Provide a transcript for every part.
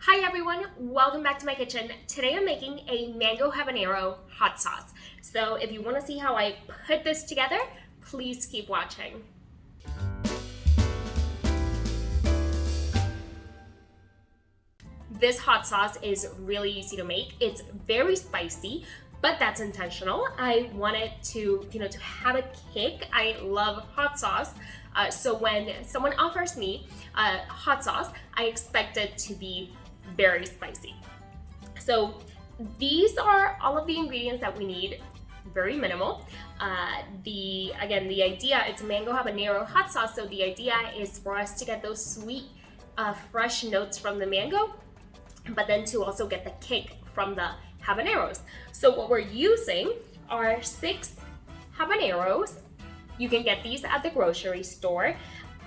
Hi everyone, welcome back to my kitchen. Today I'm making a mango habanero hot sauce. So if you want to see how I put this together, please keep watching. This hot sauce is really easy to make. It's very spicy, but that's intentional. I wanted to have a kick. I love hot sauce. So when someone offers me hot sauce, I expect it to be very spicy. So these are all of the ingredients that we need, very minimal. The idea, it's a mango habanero hot sauce, so the idea is for us to get those sweet, fresh notes from the mango, but then to also get the kick from the habaneros. So what we're using are 6 habaneros. You can get these at the grocery store.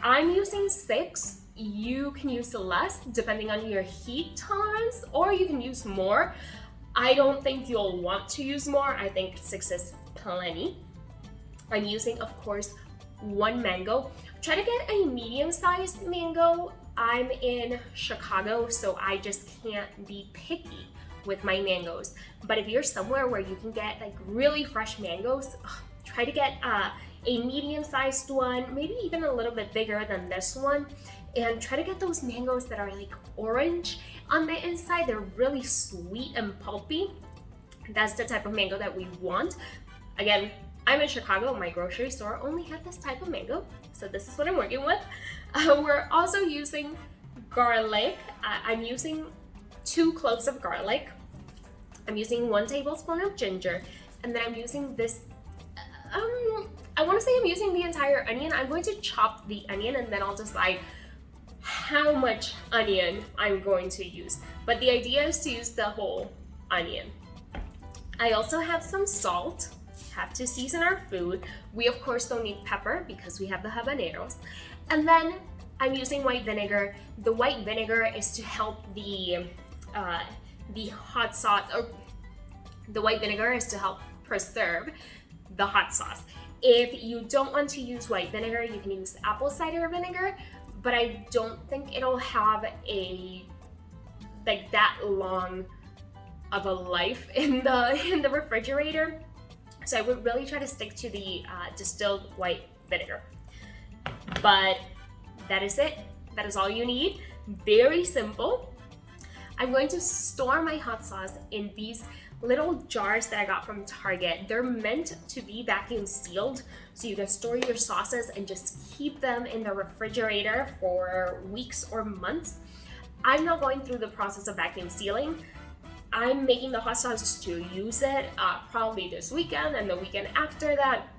I'm using 6. You can use less depending on your heat tolerance, or you can use more. I don't think you'll want to use more. I think 6 is plenty. I'm using, of course, 1 mango. Try to get a medium-sized mango. I'm in Chicago, so I just can't be picky with my mangoes. But if you're somewhere where you can get like really fresh mangoes, try to get a medium-sized one, maybe even a little bit bigger than this one, and try to get those mangoes that are like orange on the inside. They're really sweet and pulpy. That's the type of mango that we want. Again, I'm in Chicago. My grocery store only had this type of mango, so this is what I'm working with. We're also using garlic. I'm using 2 cloves of garlic. I'm using 1 tablespoon of ginger, and then I'm using this I want to say I'm using the entire onion. I'm going to chop the onion and then I'll decide how much onion I'm going to use. But the idea is to use the whole onion. I also have some salt. Have to season our food. We of course don't need pepper because we have the habaneros. And then I'm using white vinegar. The white vinegar is to help the hot sauce, or the white vinegar is to help preserve the hot sauce. If you don't want to use white vinegar, you can use apple cider vinegar, but I don't think it'll have that long of a life in the refrigerator. So I would really try to stick to the distilled white vinegar. But that is it. That is all you need. Very simple. I'm going to store my hot sauce in these little jars that I got from Target. They're meant to be vacuum sealed, so you can store your sauces and just keep them in the refrigerator for weeks or months. I'm not going through the process of vacuum sealing. I'm making the hot sauce to use it probably this weekend and the weekend after that.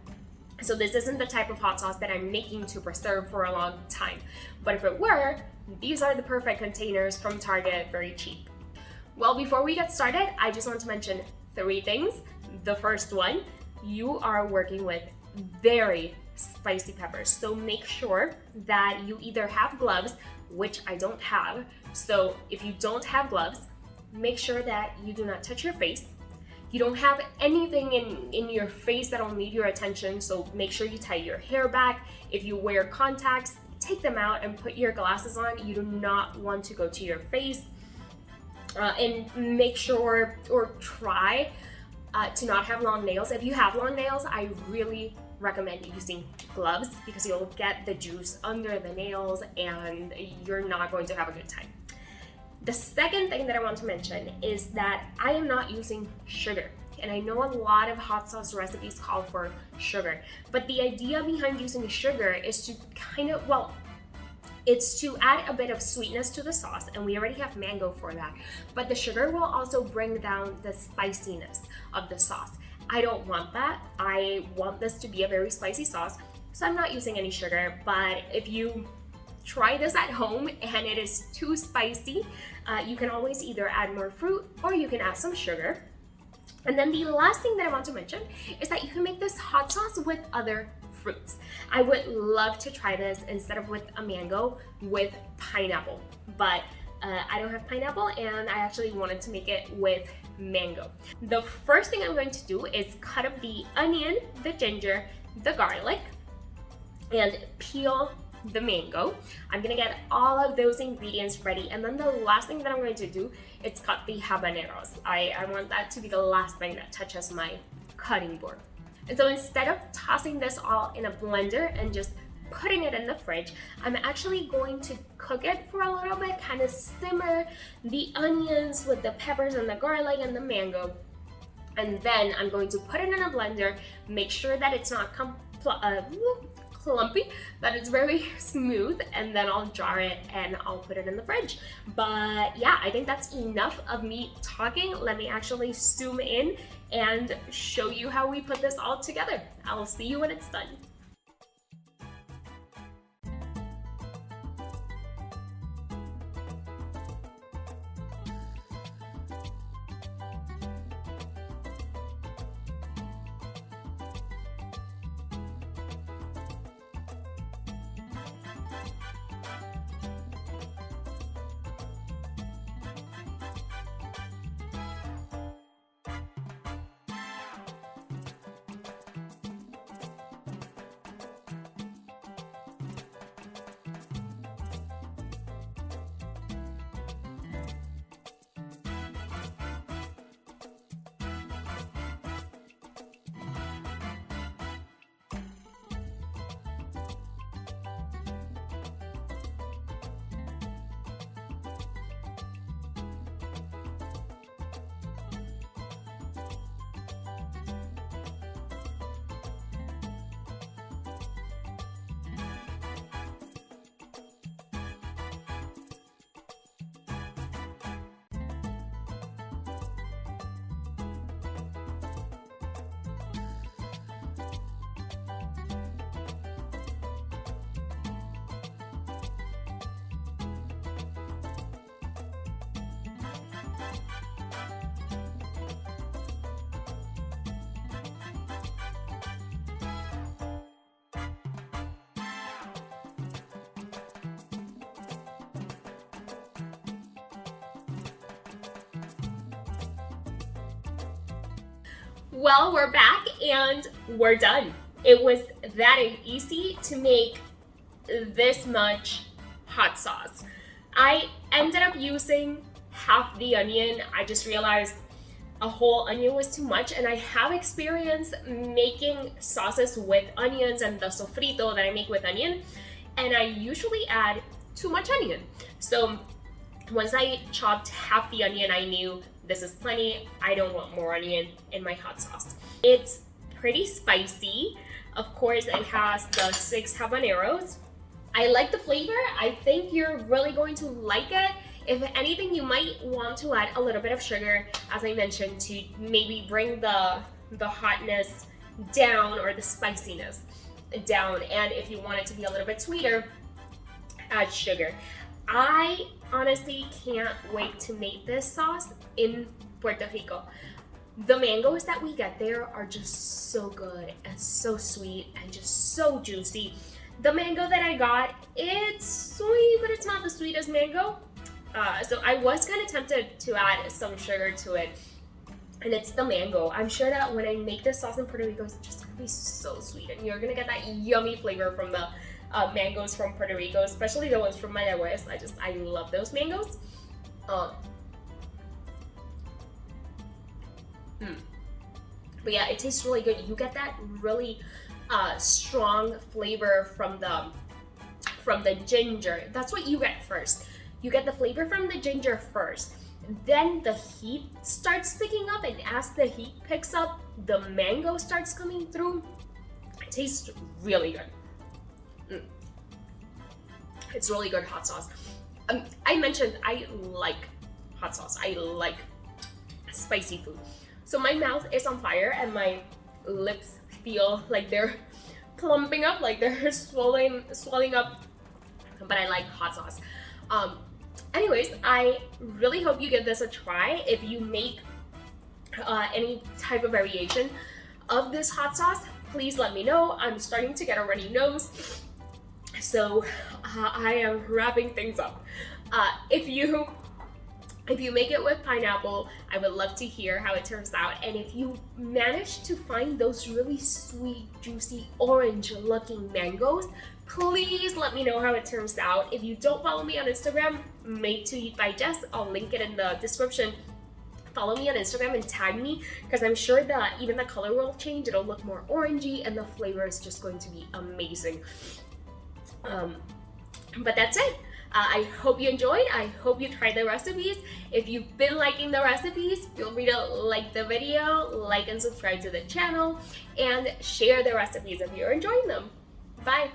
So this isn't the type of hot sauce that I'm making to preserve for a long time. But if it were, these are the perfect containers from Target, very cheap. Well, before we get started, I just want to mention 3 things. The first one, you are working with very spicy peppers. So make sure that you either have gloves, which I don't have. So if you don't have gloves, make sure that you do not touch your face. You don't have anything in your face that'll need your attention, so make sure you tie your hair back. If you wear contacts, take them out and put your glasses on. You do not want to go to your face. And make sure, or try to not have long nails. If you have long nails, I really recommend using gloves because you'll get the juice under the nails and you're not going to have a good time. The second thing that I want to mention is that I am not using sugar. And I know a lot of hot sauce recipes call for sugar, but the idea behind using sugar is to it's to add a bit of sweetness to the sauce, and we already have mango for that. But the sugar will also bring down the spiciness of the sauce. I don't want that. I want this to be a very spicy sauce, so I'm not using any sugar. But if you try this at home and it is too spicy, you can always either add more fruit or you can add some sugar. And then the last thing that I want to mention is that you can make this hot sauce with other fruits. I would love to try this instead of with a mango, with pineapple, but I don't have pineapple and I actually wanted to make it with mango. The first thing I'm going to do is cut up the onion, the ginger, the garlic, and peel the mango. I'm gonna get all of those ingredients ready, and then the last thing that I'm going to do is cut the habaneros. I want that to be the last thing that touches my cutting board. And so instead of tossing this all in a blender and just putting it in the fridge, I'm actually going to cook it for a little bit, kind of simmer the onions with the peppers and the garlic and the mango. And then I'm going to put it in a blender, make sure that it's not clumpy, that it's very smooth, and then I'll jar it and I'll put it in the fridge. But yeah, I think that's enough of me talking. Let me actually zoom in and show you how we put this all together. I'll see you when it's done. Well, we're back and we're done. It was that easy to make this much hot sauce. I ended up using half the onion. I just realized a whole onion was too much, and I have experience making sauces with onions and the sofrito that I make with onion, and I usually add too much onion. So once I chopped half the onion, I knew this is plenty. I don't want more onion in my hot sauce. It's pretty spicy. Of course, it has the 6 habaneros. I like the flavor. I think you're really going to like it. If anything, you might want to add a little bit of sugar, as I mentioned, to maybe bring the hotness down or the spiciness down. And if you want it to be a little bit sweeter, add sugar. I honestly can't wait to make this sauce in Puerto Rico. The mangoes that we get there are just so good and so sweet and just so juicy. The mango that I got, it's sweet, but it's not the sweetest mango. So I was kind of tempted to add some sugar to it, and it's the mango. I'm sure that when I make this sauce in Puerto Rico, it's just gonna be so sweet, and you're gonna get that yummy flavor from the mangoes from Puerto Rico, especially the ones from Mayagüez. I love those mangoes. But yeah, it tastes really good. You get that really strong flavor from the ginger. That's what you get first. You get the flavor from the ginger first. Then the heat starts picking up, and as the heat picks up, the mango starts coming through. It tastes really good. It's really good hot sauce. I mentioned I like hot sauce. I like spicy food. So my mouth is on fire and my lips feel like they're plumping up, like they're swelling up, but I like hot sauce. Anyways, I really hope you give this a try. If you make any type of variation of this hot sauce, please let me know. I'm starting to get a runny nose, so I am wrapping things up. If you If you make it with pineapple, I would love to hear how it turns out. And if you manage to find those really sweet, juicy, orange looking mangoes, please let me know how it turns out. If you don't follow me on Instagram, Made to Eat by Jess, I'll link it in the description. Follow me on Instagram and tag me, because I'm sure that even the color will change. It'll look more orangey and the flavor is just going to be amazing. But that's it. I hope you enjoyed. I hope you tried the recipes. If you've been liking the recipes, feel free to like the video, like and subscribe to the channel, and share the recipes if you're enjoying them. Bye.